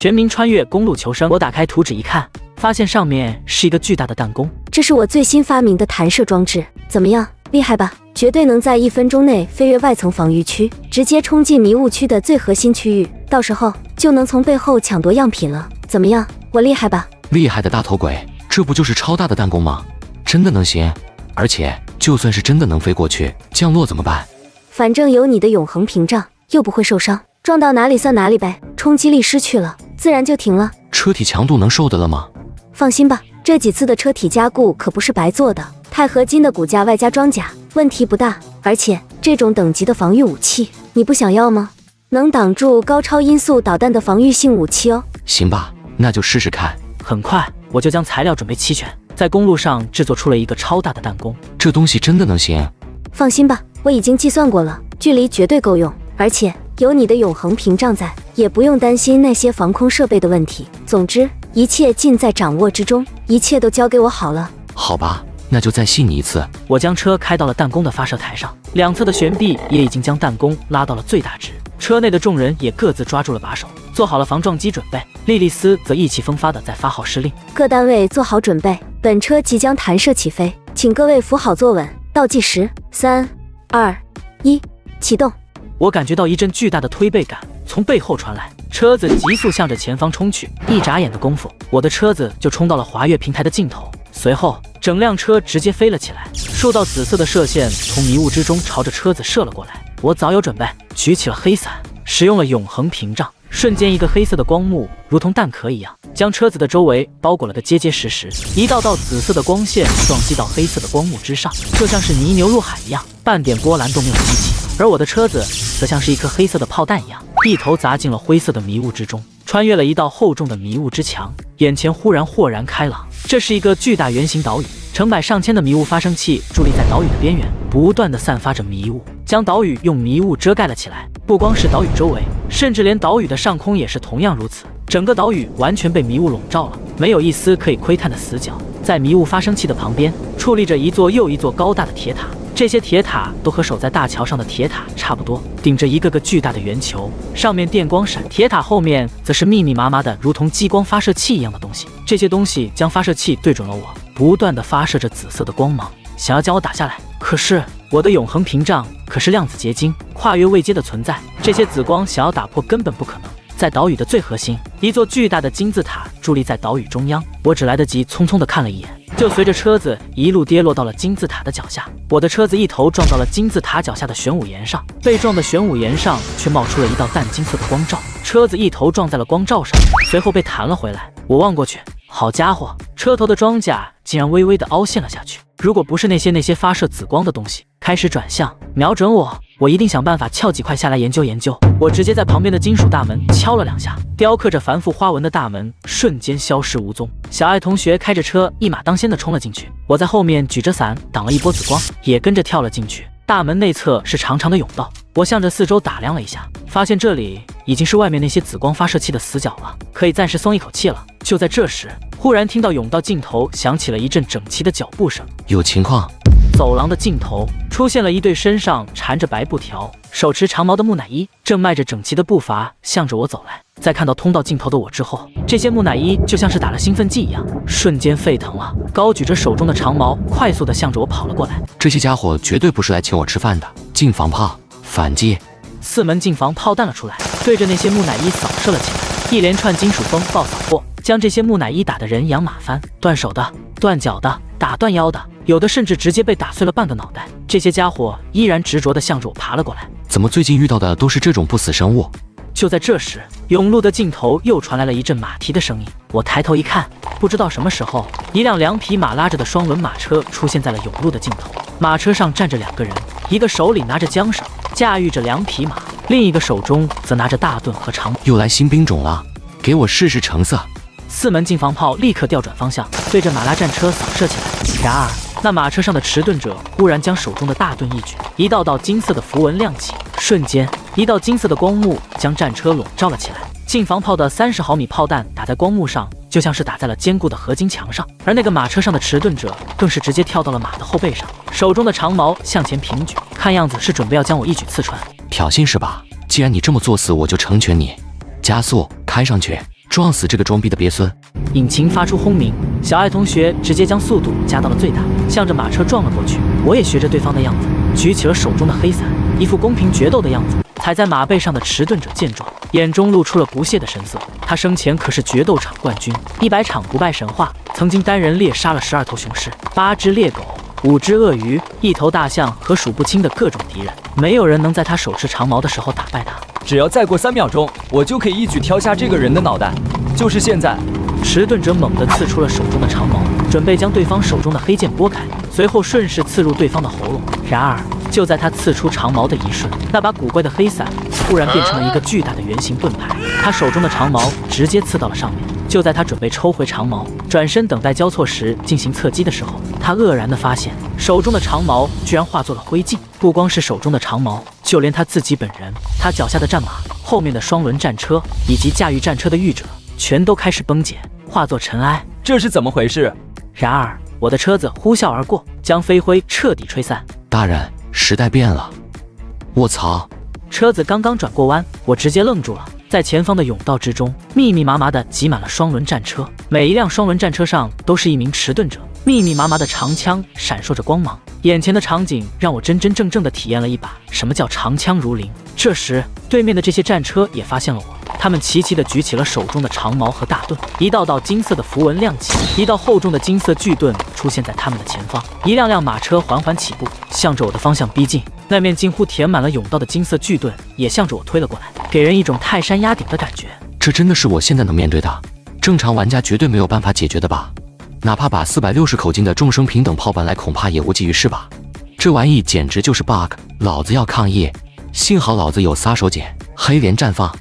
全民穿越公路求生。我打开图纸一看，发现上面是一个巨大的弹弓。这是我最新发明的弹射装置，怎么样，厉害吧？绝对能在1分钟内飞越外层防御区，直接冲进迷雾区的最核心区域，到时候就能从背后抢夺样品了。怎么样，我厉害吧？厉害的大头鬼，这不就是超大的弹弓吗？真的能行？而且就算是真的能飞过去，降落怎么办？反正有你的永恒屏障，又不会受伤，撞到哪里算哪里呗。冲击力失去了，自然就停了。车体强度能受得了吗？放心吧，这几次的车体加固可不是白做的，钛合金的骨架外加装甲，问题不大。而且这种等级的防御武器，你不想要吗？能挡住高超音速导弹的防御性武器哦。行吧，那就试试看。很快我就将材料准备齐全，在公路上制作出了一个超大的弹弓。这东西真的能行？放心吧，我已经计算过了，距离绝对够用，而且有你的永恒屏障在，也不用担心那些防空设备的问题。总之，一切尽在掌握之中，一切都交给我好了。好吧，那就再细你一次。我将车开到了弹弓的发射台上，两侧的悬臂也已经将弹弓拉到了最大值，车内的众人也各自抓住了把手，做好了防撞击准备。莉莉丝则意气风发地在发号施令，各单位做好准备，本车即将弹射起飞，请各位扶好坐稳，倒计时，3、2、1，启动。我感觉到一阵巨大的推背感从背后传来，车子急速向着前方冲去，一眨眼的功夫，我的车子就冲到了滑跃平台的尽头，随后整辆车直接飞了起来，数道紫色的射线从迷雾之中朝着车子射了过来。我早有准备，举起了黑伞，使用了永恒屏障，瞬间一个黑色的光幕如同弹壳一样，将车子的周围包裹了个结结实实，一道道紫色的光线撞击到黑色的光幕之上，就像是泥牛入海一样，半点波澜都没有激起。而我的车子则像是一颗黑色的炮弹一样，一头砸进了灰色的迷雾之中，穿越了一道厚重的迷雾之墙，眼前忽然豁然开朗。这是一个巨大圆形岛屿，成百上千的迷雾发生器伫立在岛屿的边缘，不断地散发着迷雾，将岛屿用迷雾遮盖了起来。不光是岛屿周围，甚至连岛屿的上空也是同样如此，整个岛屿完全被迷雾笼罩了，没有一丝可以窥探的死角。在迷雾发生器的旁边，矗立着一座又一座高大的铁塔，这些铁塔都和守在大桥上的铁塔差不多，顶着一个个巨大的圆球，上面电光闪。铁塔后面则是密密麻麻的如同激光发射器一样的东西，这些东西将发射器对准了我，不断的发射着紫色的光芒，想要将我打下来。可是我的永恒屏障可是量子结晶，跨越位阶的存在，这些紫光想要打破根本不可能。在岛屿的最核心，一座巨大的金字塔伫立在岛屿中央，我只来得及匆匆地看了一眼，就随着车子一路跌落到了金字塔的脚下。我的车子一头撞到了金字塔脚下的玄武岩上，被撞的玄武岩上却冒出了一道淡金色的光罩，车子一头撞在了光罩上，随后被弹了回来。我望过去，好家伙，车头的装甲竟然微微地凹陷了下去，如果不是那些发射紫光的东西开始转向瞄准我一定想办法撬几块下来研究研究。我直接在旁边的金属大门敲了2下，雕刻着繁复花纹的大门瞬间消失无踪。小爱同学开着车一马当先的冲了进去，我在后面举着伞挡了一波紫光，也跟着跳了进去。大门内侧是长长的甬道，我向着四周打量了一下，发现这里已经是外面那些紫光发射器的死角了，可以暂时松一口气了。就在这时，忽然听到甬道尽头响起了一阵整齐的脚步声。有情况。走廊的尽头出现了一对身上缠着白布条、手持长矛的木乃伊，正迈着整齐的步伐向着我走来。在看到通道尽头的我之后，这些木乃伊就像是打了兴奋剂一样，瞬间沸腾了，高举着手中的长矛，快速地向着我跑了过来。这些家伙绝对不是来请我吃饭的。近防炮，反击！4门近防炮弹了出来，对着那些木乃伊扫射了起来。一连串金属风暴扫过，将这些木乃伊打得人仰马翻，断手的、断脚的、打断腰的，有的甚至直接被打碎了半个脑袋。这些家伙依然执着地向着我爬了过来。怎么最近遇到的都是这种不死生物？就在这时，甬路的尽头又传来了一阵马蹄的声音。我抬头一看，不知道什么时候，一辆2匹马拉着的双轮马车出现在了甬路的尽头。马车上站着2个人，一个手里拿着缰绳，驾驭着2匹马，另一个手中则拿着大盾和长矛。又来新兵种了，给我试试成色！4门近防炮立刻调转方向，对着马拉战车扫射起来。然而，那马车上的持盾者忽然将手中的大盾一举，一道道金色的符文亮起，瞬间，一道金色的光幕将战车笼罩了起来。近防炮的30毫米炮弹打在光幕上，就像是打在了坚固的合金墙上。而那个马车上的持盾者更是直接跳到了马的后背上，手中的长矛向前平举，看样子是准备要将我一举刺穿。挑衅是吧？既然你这么作死，我就成全你。加速，开上去！撞死这个装逼的鳖孙！引擎发出轰鸣，小爱同学直接将速度加到了最大，向着马车撞了过去。我也学着对方的样子，举起了手中的黑伞，一副公平决斗的样子。踩在马背上的迟钝者见状，眼中露出了不屑的神色。他生前可是决斗场冠军，100场不败神话，曾经单人猎杀了12头雄狮、8只猎狗、5只鳄鱼、1头大象和数不清的各种敌人，没有人能在他手持长矛的时候打败他。只要再过3秒钟，我就可以一举挑下这个人的脑袋，就是现在！迟钝者猛地刺出了手中的长矛，准备将对方手中的黑剑拨开，随后顺势刺入对方的喉咙。然而，就在他刺出长矛的一瞬，那把古怪的黑伞突然变成了一个巨大的圆形盾牌，他手中的长矛直接刺到了上面。就在他准备抽回长矛，转身等待交错时进行侧击的时候，他愕然地发现手中的长矛居然化作了灰烬。不光是手中的长矛，就连他自己本人，他脚下的战马、后面的双轮战车以及驾驭战车的御者，全都开始崩解，化作尘埃。这是怎么回事？然而，我的车子呼啸而过，将飞灰彻底吹散。大人，时代变了！卧槽！车子刚刚转过弯，我直接愣住了。在前方的甬道之中，密密麻麻的挤满了双轮战车，每一辆双轮战车上都是一名迟钝者，密密麻麻的长枪闪烁着光芒。眼前的场景让我真真正正的体验了一把什么叫长枪如林。这时，对面的这些战车也发现了我，他们齐齐地举起了手中的长矛和大盾，一道道金色的符文亮起，一道厚重的金色巨盾出现在他们的前方，一辆辆马车缓缓起步，向着我的方向逼近。那面近乎填满了甬道的金色巨盾也向着我推了过来，给人一种泰山压顶的感觉。这真的是我现在能面对的，正常玩家绝对没有办法解决的吧？哪怕把460口径的众生平等炮搬来，恐怕也无济于事吧？这玩意简直就是 bug， 老子要抗议！幸好老子有撒手锏，黑莲绽放。